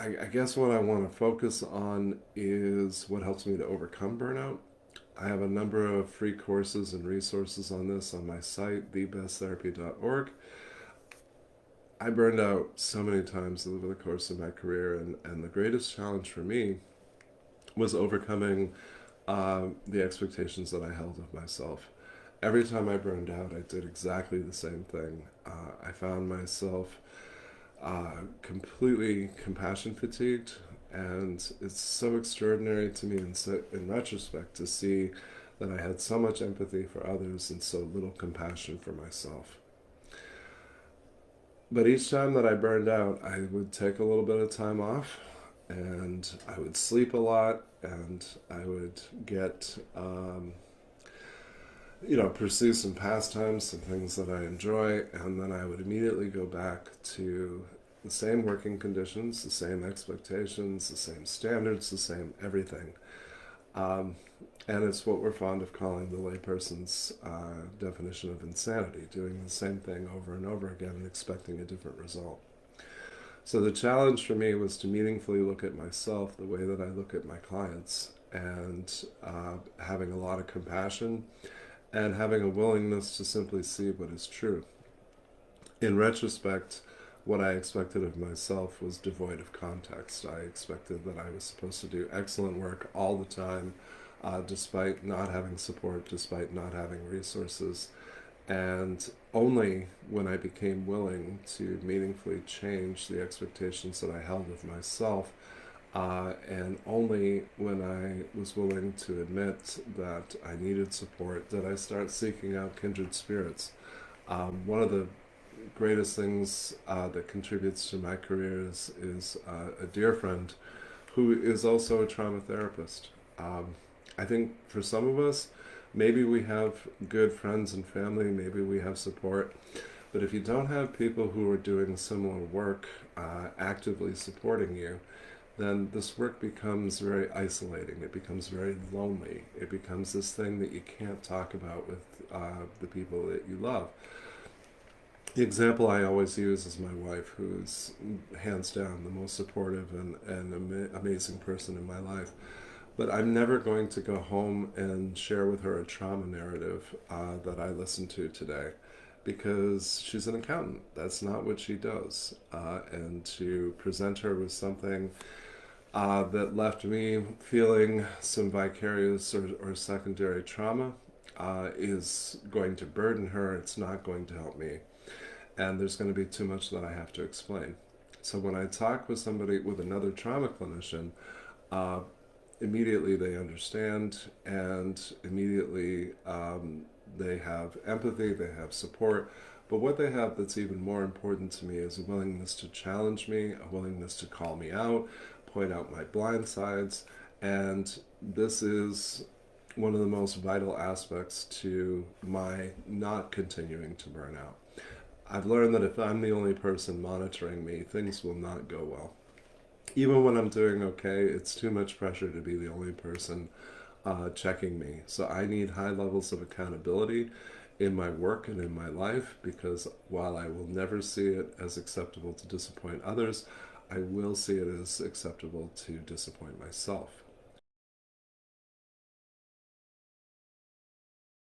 I guess what I want to focus on is what helps me to overcome burnout. I have a number of free courses and resources on this on my site, thebesttherapy.org. I burned out so many times over the course of my career, and the greatest challenge for me was overcoming the expectations that I held of myself. Every time I burned out, I did exactly the same thing. I found myself completely compassion fatigued, and it's so extraordinary to me in retrospect to see that I had so much empathy for others and so little compassion for myself. But each time that I burned out, I would take a little bit of time off, and I would sleep a lot, and I would get pursue some pastimes, some things that I enjoy, and then I would immediately go back to the same working conditions, the same expectations, the same standards, the same everything. Um, and it's what we're fond of calling the layperson's definition of insanity, doing the same thing over and over again and expecting a different result. So the challenge for me was to meaningfully look at myself the way that I look at my clients, and having a lot of compassion and having a willingness to simply see what is true. In retrospect, what I expected of myself was devoid of context. I expected that I was supposed to do excellent work all the time, despite not having support, despite not having resources. And only when I became willing to meaningfully change the expectations that I held of myself, and only when I was willing to admit that I needed support, did I start seeking out kindred spirits. One of the greatest things that contributes to my career is a dear friend who is also a trauma therapist. I think for some of us, maybe we have good friends and family, maybe we have support, but if you don't have people who are doing similar work actively supporting you, then this work becomes very isolating. It becomes very lonely. It becomes this thing that you can't talk about with the people that you love. The example I always use is my wife, who's hands down the most supportive and amazing person in my life. But I'm never going to go home and share with her a trauma narrative that I listened to today, because she's an accountant. That's not what she does. And to present her with something that left me feeling some vicarious or secondary trauma is going to burden her. It's not going to help me. And there's going to be too much that I have to explain. So when I talk with somebody, with another trauma clinician, uh, immediately they understand, and immediately they have empathy, they have support. But what they have that's even more important to me is a willingness to challenge me, a willingness to call me out, point out my blind sides. And this is one of the most vital aspects to my not continuing to burn out. I've learned that if I'm the only person monitoring me, things will not go well. Even when I'm doing okay, it's too much pressure to be the only person checking me. So I need high levels of accountability in my work and in my life, because while I will never see it as acceptable to disappoint others, I will see it as acceptable to disappoint myself.